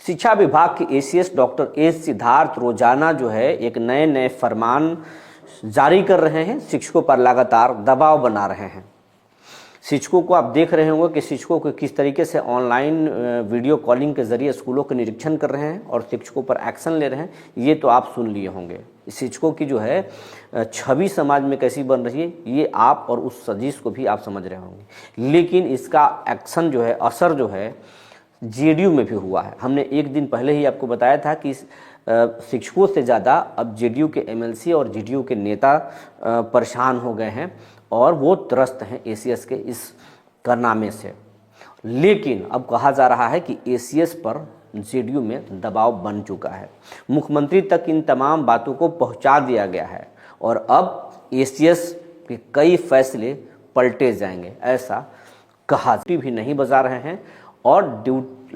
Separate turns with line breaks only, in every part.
शिक्षा विभाग के एसीएस डॉक्टर एस सिद्धार्थ रोजाना जो है एक नए नए फरमान जारी कर रहे हैं, शिक्षकों पर लगातार दबाव बना रहे हैं। शिक्षकों को आप देख रहे होंगे कि शिक्षकों को किस तरीके से ऑनलाइन वीडियो कॉलिंग के जरिए स्कूलों का निरीक्षण कर रहे हैं और शिक्षकों पर एक्शन ले रहे हैं। ये तो आप सुन लिए होंगे। शिक्षकों की जो है छवि समाज में कैसी बन रही है, ये आप और उस सजीश को भी आप समझ रहे होंगे। लेकिन इसका एक्शन जो है, असर जो है जेडीयू में भी हुआ है। हमने एक दिन पहले ही आपको बताया था कि शिक्षकों से ज़्यादा अब जेडीयू के एमएलसी और जेडीयू के नेता परेशान हो गए हैं और वो त्रस्त हैं एसीएस के इस कारनामे से। लेकिन अब कहा जा रहा है कि एसीएस पर जेडीयू में दबाव बन चुका है। मुख्यमंत्री तक इन तमाम बातों को पहुंचा दिया गया है और अब एसीएस के कई फैसले पलटे जाएंगे, ऐसा कहा भी नहीं बजा रहे हैं। और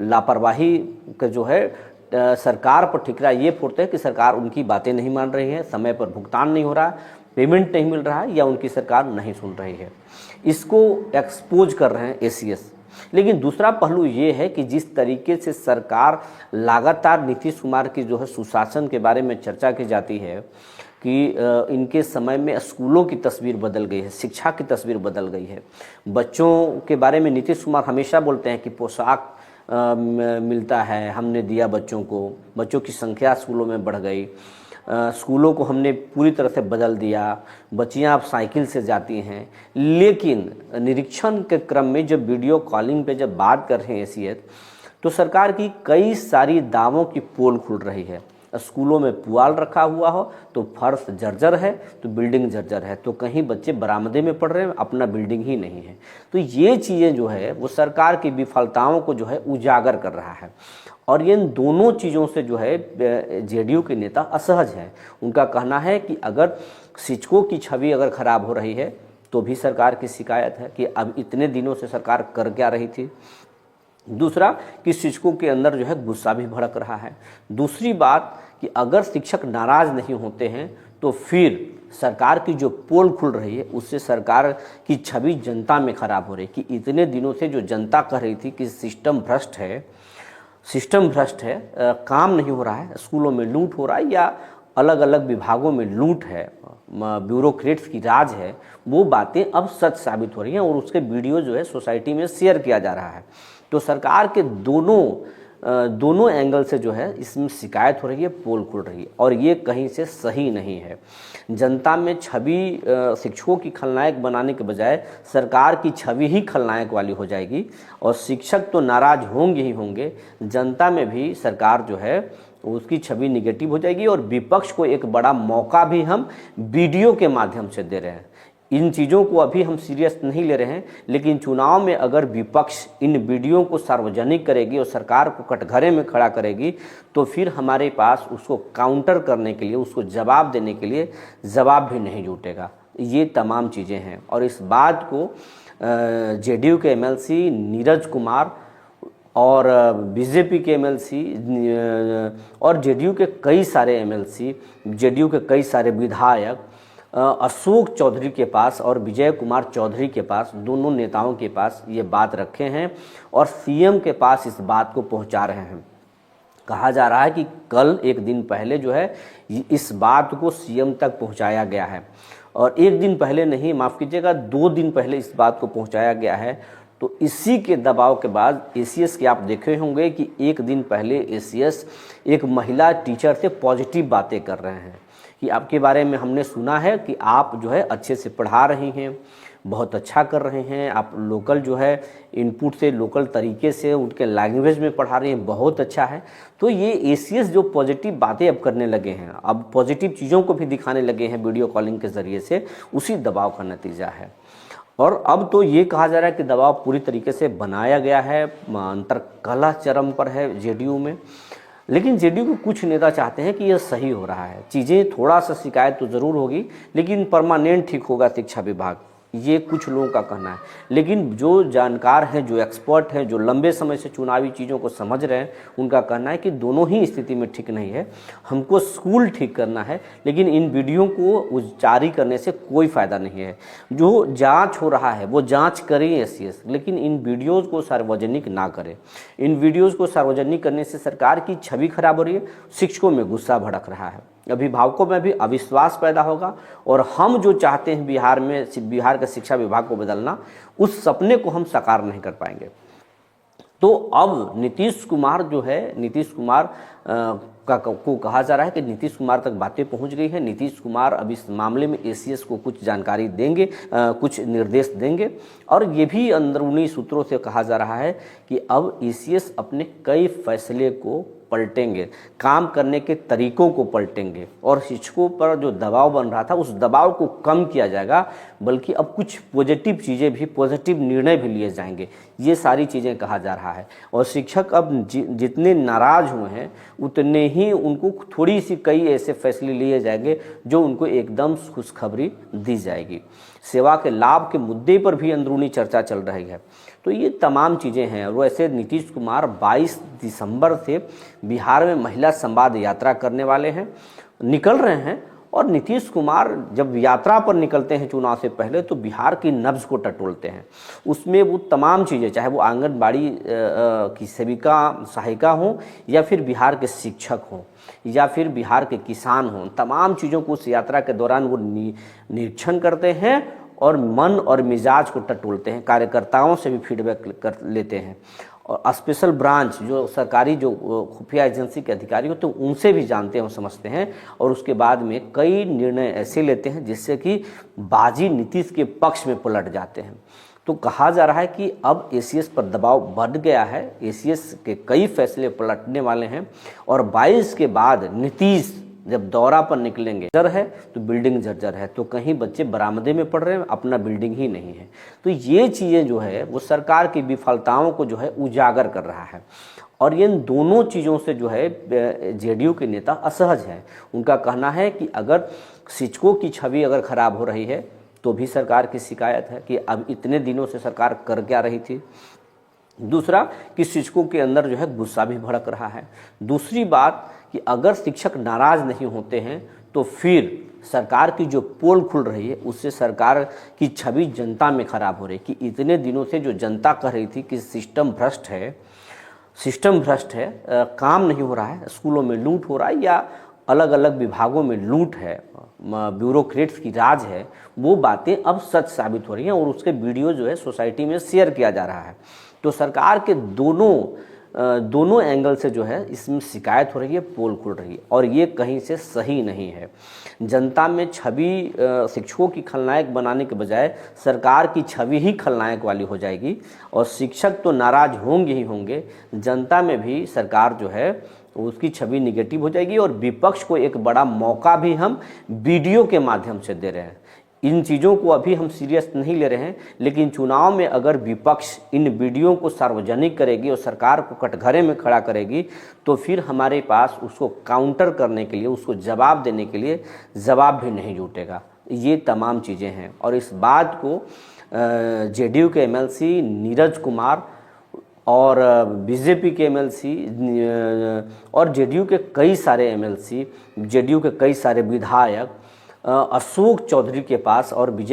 लापरवाही का जो है सरकार पर ठिकरा ये फोड़ते हैं कि सरकार उनकी बातें नहीं मान रही है, समय पर भुगतान नहीं हो रहा, पेमेंट नहीं मिल रहा है या उनकी सरकार नहीं सुन रही है। इसको एक्सपोज कर रहे हैं एसीएस। लेकिन दूसरा पहलू ये है कि जिस तरीके से सरकार लगातार नीतीश कुमार की जो है सुशासन के बारे में चर्चा की जाती है कि इनके समय में स्कूलों की तस्वीर बदल गई है, शिक्षा की तस्वीर बदल गई है। बच्चों के बारे में नीतीश कुमार हमेशा बोलते हैं कि पोशाक मिलता है, हमने दिया बच्चों को, बच्चों की संख्या स्कूलों में बढ़ गई, स्कूलों को हमने पूरी तरह से बदल दिया, बच्चियां अब साइकिल से जाती हैं। लेकिन निरीक्षण के क्रम में जब वीडियो कॉलिंग पे जब बात कर रहे हैं एसीएस, तो सरकार की कई सारी दावों की पोल खुल रही है। स्कूलों में पुआल रखा हुआ हो तो फर्श जर्जर है, तो बिल्डिंग जर्जर है, तो कहीं बच्चे बरामदे में पढ़ रहे हैं, अपना बिल्डिंग ही नहीं है। तो ये चीज़ें जो है वो सरकार की विफलताओं को जो है उजागर कर रहा है। और इन दोनों चीज़ों से जो है जेडीयू के नेता असहज हैं। उनका कहना है कि अगर शिक्षकों की छवि अगर खराब हो रही है तो भी सरकार की शिकायत है कि अब इतने दिनों से सरकार कर क्या रही थी। दूसरा कि शिक्षकों के अंदर जो है गुस्सा भी भड़क रहा है। दूसरी बात कि अगर शिक्षक नाराज नहीं होते हैं तो फिर सरकार की जो पोल खुल रही है उससे सरकार की छवि जनता में खराब हो रही है कि इतने दिनों से जो जनता कह रही थी कि सिस्टम भ्रष्ट है, काम नहीं हो रहा है, स्कूलों में लूट हो रहा है या अलग अलग विभागों में लूट है, ब्यूरोक्रेट्स की राज है, वो बातें अब सच साबित हो रही हैं और उसके वीडियो जो है सोसाइटी में शेयर किया जा रहा है। तो सरकार के दोनों एंगल से जो है इसमें शिकायत हो रही है, पोल खुल रही है और ये कहीं से सही नहीं है। जनता में छवि शिक्षकों की खलनायक बनाने के बजाय सरकार की छवि ही खलनायक वाली हो जाएगी और शिक्षक तो नाराज होंगे ही होंगे, जनता में भी सरकार जो है उसकी छवि निगेटिव हो जाएगी और विपक्ष को एक बड़ा मौका भी हम वीडियो के माध्यम से दे रहे हैं। इन चीज़ों को अभी हम सीरियस नहीं ले रहे हैं, लेकिन चुनाव में अगर विपक्ष इन वीडियो को सार्वजनिक करेगी और सरकार को कटघरे में खड़ा करेगी तो फिर हमारे पास उसको काउंटर करने के लिए, उसको जवाब देने के लिए जवाब भी नहीं जुटेगा। ये तमाम चीज़ें हैं और इस बात को जेडीयू के एमएलसी नीरज कुमार और बीजेपी के एमएलसी और जेडीयू के कई सारे एमएलसी, जेडीयू के कई सारे विधायक अशोक चौधरी के पास और विजय कुमार चौधरी के पास, दोनों नेताओं के पास ये बात रखे हैं और सीएम के पास इस बात को पहुंचा रहे हैं। कहा जा रहा है कि कल एक दिन पहले जो है इस बात को सीएम तक पहुंचाया गया है और एक दिन पहले नहीं, माफ़ कीजिएगा, 2 दिन पहले इस बात को पहुंचाया गया है। तो इसी के दबाव के बाद एसीएस के आप देखे होंगे कि एक दिन पहले एसीएस एक महिला टीचर से पॉजिटिव बातें कर रहे हैं कि आपके बारे में हमने सुना है कि आप जो है अच्छे से पढ़ा रही हैं, बहुत अच्छा कर रहे हैं, आप लोकल जो है इनपुट से, लोकल तरीके से उनके लैंग्वेज में पढ़ा रहे हैं, बहुत अच्छा है। तो ये एसीएस जो पॉजिटिव बातें अब करने लगे हैं, अब पॉजिटिव चीज़ों को भी दिखाने लगे हैं वीडियो कॉलिंग के ज़रिए से, उसी दबाव का नतीजा है। और अब तो ये कहा जा रहा है कि दबाव पूरी तरीके से बनाया गया है, अंतर्कलह चरम पर है जेडीयू में। लेकिन जेडीयू के कुछ नेता चाहते हैं कि यह सही हो रहा है, चीज़ें थोड़ा सा शिकायत तो ज़रूर होगी लेकिन परमानेंट ठीक होगा शिक्षा विभाग। ये कुछ लोगों का कहना है। लेकिन जो जानकार हैं, जो एक्सपर्ट हैं, जो लंबे समय से चुनावी चीज़ों को समझ रहे हैं, उनका कहना है कि दोनों ही स्थिति में ठीक नहीं है। हमको स्कूल ठीक करना है, लेकिन इन वीडियो को जारी करने से कोई फ़ायदा नहीं है। जो जांच हो रहा है वो जांच करें एसीएस, लेकिन इन वीडियोज़ को सार्वजनिक ना करें। इन वीडियोज़ को सार्वजनिक करने से सरकार की छवि खराब हो रही है, शिक्षकों में गुस्सा भड़क रहा है, अभिभावकों में भी अविश्वास पैदा होगा, और हम जो चाहते हैं बिहार के शिक्षा विभाग को बदलना, उस सपने को हम साकार नहीं कर पाएंगे। तो अब नीतीश कुमार जो है, नीतीश कुमार को कहा जा रहा है कि नीतीश कुमार तक बातें पहुंच गई हैं। नीतीश कुमार अब इस मामले में एसीएस को कुछ जानकारी देंगे, कुछ निर्देश देंगे, और ये भी अंदरूनी सूत्रों से कहा जा रहा है कि अब एसीएस अपने कई फैसले को पलटेंगे, काम करने के तरीकों को पलटेंगे, और शिक्षकों पर जो दबाव बन रहा था उस दबाव को कम किया जाएगा, बल्कि अब कुछ पॉजिटिव चीज़ें भी, पॉजिटिव निर्णय भी लिए जाएंगे। ये सारी चीज़ें कहा जा रहा है। और शिक्षक अब जितने नाराज़ हुए हैं उतने ही उनको थोड़ी सी कई ऐसे फैसले लिए जाएंगे जो उनको एकदम खुशखबरी दी जाएगी। सेवा के लाभ के मुद्दे पर भी अंदरूनी चर्चा चल रही है। तो ये तमाम चीज़ें हैं। और वैसे नीतीश कुमार 22 दिसंबर से बिहार में महिला संवाद यात्रा करने वाले हैं, निकल रहे हैं। और नीतीश कुमार जब यात्रा पर निकलते हैं चुनाव से पहले, तो बिहार की नब्ज़ को टटोलते हैं। उसमें वो तमाम चीज़ें, चाहे वो आंगनबाड़ी की सेविका सहायिका हों, या फिर बिहार के शिक्षक हों, या फिर बिहार के किसान हों, तमाम चीज़ों को उस यात्रा के दौरान वो निरीक्षण करते हैं और मन और मिजाज को टटोलते हैं। कार्यकर्ताओं से भी फीडबैक कर लेते हैं, और स्पेशल ब्रांच जो सरकारी जो खुफिया एजेंसी के अधिकारी होते हैं उनसे भी जानते हैं और समझते हैं, और उसके बाद में कई निर्णय ऐसे लेते हैं जिससे कि बाजी नीतीश के पक्ष में पलट जाते हैं। तो कहा जा रहा है कि अब एसीएस पर दबाव बढ़ गया है, एसीएस के कई फैसले पलटने वाले हैं, और 22 के बाद नीतीश जब दौरा पर निकलेंगे, जर है तो बिल्डिंग जर्जर है, तो कहीं बच्चे बरामदे में पढ़ रहे हैं, अपना बिल्डिंग ही नहीं है। तो ये चीज़ें जो है वो सरकार की विफलताओं को जो है उजागर कर रहा है। और इन दोनों चीज़ों से जो है जेडीयू के नेता असहज हैं। उनका कहना है कि अगर शिक्षकों की छवि अगर खराब हो रही है तो भी सरकार की शिकायत है कि अब इतने दिनों से सरकार कर क्या रही थी। दूसरा कि शिक्षकों के अंदर जो है गुस्सा भी भड़क रहा है। दूसरी बात कि अगर शिक्षक नाराज़ नहीं होते हैं तो फिर सरकार की जो पोल खुल रही है उससे सरकार की छवि जनता में खराब हो रही है। कि इतने दिनों से जो जनता कह रही थी कि सिस्टम भ्रष्ट है, काम नहीं हो रहा है, स्कूलों में लूट हो रहा है, या अलग अलग विभागों में लूट है, ब्यूरोक्रेट्स की राज है, वो बातें अब सच साबित हो रही हैं, और उसके वीडियो जो है सोसाइटी में शेयर किया जा रहा है। तो सरकार के दोनों एंगल से जो है इसमें शिकायत हो रही है, पोल खुल रही है, और ये कहीं से सही नहीं है। जनता में छवि शिक्षकों की खलनायक बनाने के बजाय सरकार की छवि ही खलनायक वाली हो जाएगी, और शिक्षक तो नाराज होंगे ही होंगे, जनता में भी सरकार जो है उसकी छवि निगेटिव हो जाएगी। और विपक्ष को एक बड़ा मौका भी हम वीडियो के माध्यम से दे रहे हैं। इन चीज़ों को अभी हम सीरियस नहीं ले रहे हैं, लेकिन चुनाव में अगर विपक्ष इन वीडियो को सार्वजनिक करेगी और सरकार को कटघरे में खड़ा करेगी, तो फिर हमारे पास उसको काउंटर करने के लिए, उसको जवाब देने के लिए जवाब भी नहीं जुटेगा। ये तमाम चीज़ें हैं, और इस बात को जेडीयू के एमएलसी नीरज कुमार और बीजेपी के एमएलसी और जेडीयू के कई सारे एमएलसी, जेडीयू के कई सारे विधायक अशोक चौधरी के पास और विजय